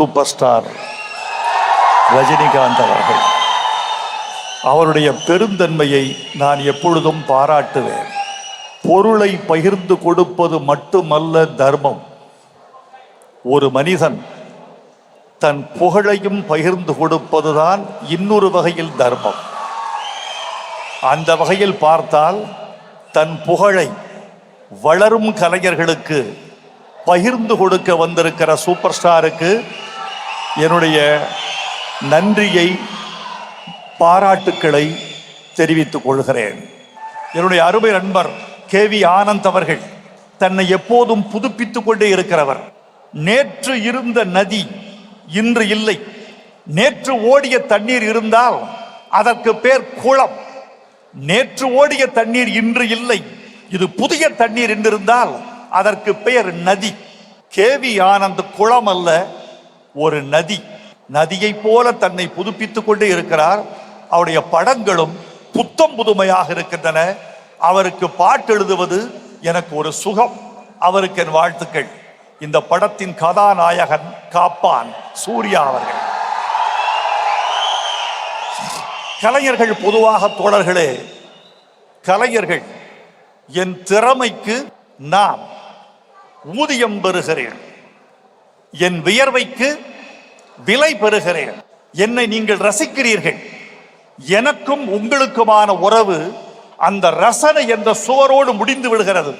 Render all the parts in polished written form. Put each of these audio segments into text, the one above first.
Super star Rajinikanth அவர்கள். அவருடைய பெருந்தன்மையை நான் எப்பொழுதும் பாராட்டுவேன். பொருளை பகிர்ந்து கொடுப்பது மட்டுமல்ல தர்மம். ஒரு மனிதன் தன் புகழையும் பகிர்ந்து கொடுப்பதுதான் இன்னொரு வகையில் தர்மம். அந்த வகையில் பார்த்தால் தன் புகழை வளரும் கலைஞர்களுக்கு பகிர்ந்து கொடுக்க வந்திருக்கிற சூப்பர் ஸ்டாருக்கு என்னுடைய நன்றியை, பாராட்டுக்களை தெரிவித்துக் கொள்கிறேன். என்னுடைய அருமை நண்பர் KV ஆனந்த் அவர்கள் தன்னை எப்போதும் புதுப்பித்துக் கொண்டே இருக்கிறவர். நேற்று இருந்த நதி இன்று இல்லை. நேற்று ஓடிய தண்ணீர் இருந்தால் அதற்கு பேர் குளம். நேற்று ஓடிய தண்ணீர் இன்று இல்லை, இது புதிய தண்ணீர் என்றிருந்தால் அதற்கு பெயர் நதி. KV ஆனந்த் குளம் அல்ல, ஒரு நதி. நதியை போல தன்னை புதுப்பித்துக் கொண்டே இருக்கிறார். அவருடைய படங்களும் புத்தம் புதுமையாக இருக்கின்றன. அவருக்கு பாட்டு எழுதுவது எனக்கு ஒரு சுகம். அவருக்கு என் வாழ்த்துக்கள். இந்த படத்தின் கதாநாயகன் காப்பான் சூர்யா அவர்கள். கலைஞர்கள் பொதுவாக தோழர்களே, கலைஞர்கள் என் திறமைக்கு நான் ஊதியம் பெறுகிறேன், என் வியர்வைக்கு விலை பெறுகிறேன். என்னை நீங்கள் ரசிக்கிறீர்கள். எனக்கும் உங்களுக்குமான உறவு அந்த ரசனை என்ற சுவரோடு முடிந்து விடுகிறது.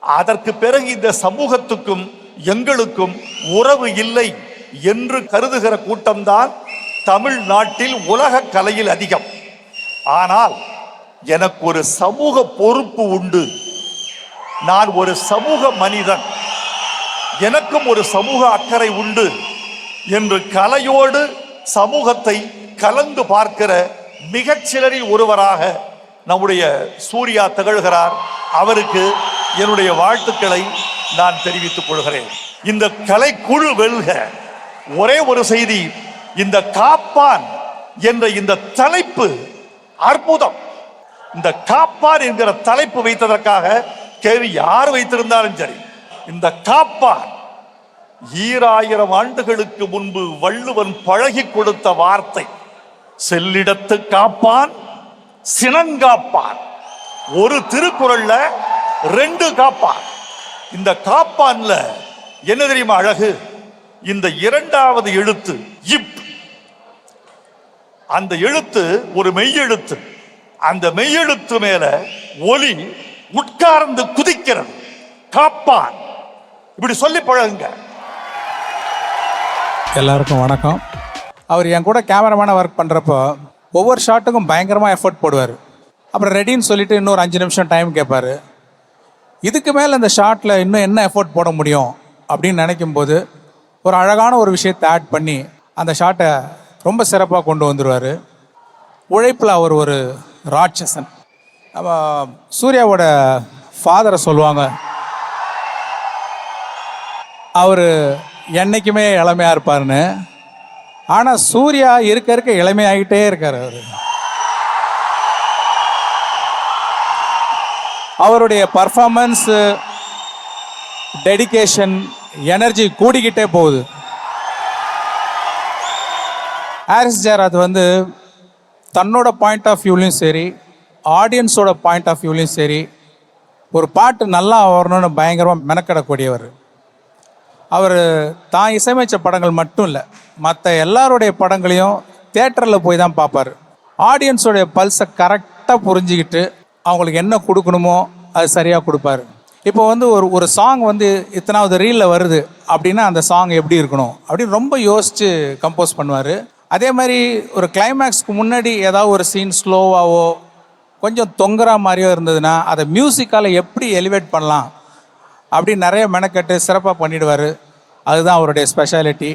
அதற்கு பிறகு இந்த சமூகத்துக்கும் எங்களுக்கும் உறவு இல்லை என்று கருதுகிற கூட்டம்தான் தமிழ்நாட்டில் உலக கலையில் அதிகம். ஆனால் எனக்கு ஒரு சமூக பொறுப்பு உண்டு. நான் ஒரு சமூக மனிதன், எனக்கும் ஒரு சமூக அக்கறை உண்டு என்று கலையோடு சமூகத்தை கலந்து பார்க்கிற மிகச்சிலரில் ஒருவராக நம்முடைய சூர்யா திகழ்கிறார். அவருக்கு என்னுடைய வாழ்த்துக்களை நான் தெரிவித்துக் கொள்கிறேன். இந்த கலைக்குழு வெல்க. ஒரே ஒரு செய்தி, இந்த காப்பான் என்ற இந்த தலைப்பு அற்புதம். இந்த காப்பான் என்கிற தலைப்பு வைத்ததற்காக கேள்வி யார் வைத்திருந்தாலும் சரி, இந்த காப்பான் 2000 ஆண்டுகளுக்கு முன்பு வள்ளுவன் பழகி கொடுத்த வார்த்தை. செல்லிடத்து காப்பான் சினங்காப்பான். ஒரு திருக்குறள்ல 2 காப்பான். இந்த காப்பான்ல என்ன தெரியுமா அழகு? இந்த 2வது எழுத்து இப். அந்த எழுத்து ஒரு மெய்யெழுத்து. அந்த மெய்யெழுத்து மேல ஒலி உட்கார்ந்து குதிக்கிறது. காப்பான். இப்படி சொல்லி பழகுங்க. எல்லாருக்கும் வணக்கம். அவர் என் கூட கேமராமேனாக ஒர்க் பண்ணுறப்போ ஒவ்வொரு ஷாட்டுக்கும் பயங்கரமாக எஃபர்ட் போடுவார். அப்புறம் ரெடின்னு சொல்லிட்டு இன்னொரு 5 நிமிஷம் டைம் கேட்பார். இதுக்கு மேலே இந்த ஷாட்டில் இன்னும் என்ன எஃபர்ட் போட முடியும் அப்படின்னு நினைக்கும்போது ஒரு அழகான ஒரு விஷயத்தை ஆட் பண்ணி அந்த ஷாட்டை ரொம்ப சிறப்பாக கொண்டு வந்துடுவார். உழைப்பில் அவர் ஒரு ராட்சசன். நம்ம சூர்யாவோட ஃபாதரை சொல்லுவாங்க, அவர் என்னைக்குமே இளமையாக இருப்பார்னு. ஆனால் சூர்யா இருக்க இருக்க இளமையாகிட்டே இருக்கார். அவருடைய பர்ஃபார்மன்ஸு, டெடிகேஷன், எனர்ஜி கூடிக்கிட்டே போகுது. ஹாரிஸ் ஜெயராஜ் தன்னோட பாயிண்ட் ஆஃப் வியூலையும் சரி, ஆடியன்ஸோட பாயிண்ட் ஆஃப் வியூலையும் சரி, ஒரு பாட்டு நல்லா வரணும்னு பயங்கரமாக மெனக்கிடக்கூடியவர். அவர் தான் இசையமைச்ச படங்கள் மட்டும் இல்லை, மற்ற எல்லாருடைய படங்களையும் தியேட்டரில் போய் தான் பார்ப்பார். ஆடியன்ஸோடைய பல்ஸை கரெக்டாக புரிஞ்சுக்கிட்டு அவங்களுக்கு என்ன கொடுக்கணுமோ அது சரியாக கொடுப்பாரு. இப்போ ஒரு சாங் இத்தனாவது ரீலில் வருது அப்படின்னா அந்த சாங் எப்படி இருக்கணும் அப்படின்னு ரொம்ப யோசித்து கம்போஸ் பண்ணுவார். அதே மாதிரி ஒரு கிளைமேக்ஸ்க்கு முன்னாடி ஏதாவது ஒரு சீன் ஸ்லோவாவோ கொஞ்சம் தொங்குற மாதிரியோ இருந்ததுன்னா அதை மியூசிக்கால் எப்படி எலிவேட் பண்ணலாம் அப்படின்னு நிறைய மெனக்கட்டு சிறப்பாக பண்ணிடுவார். அதுதான் அவருடைய ஸ்பெஷாலிட்டி.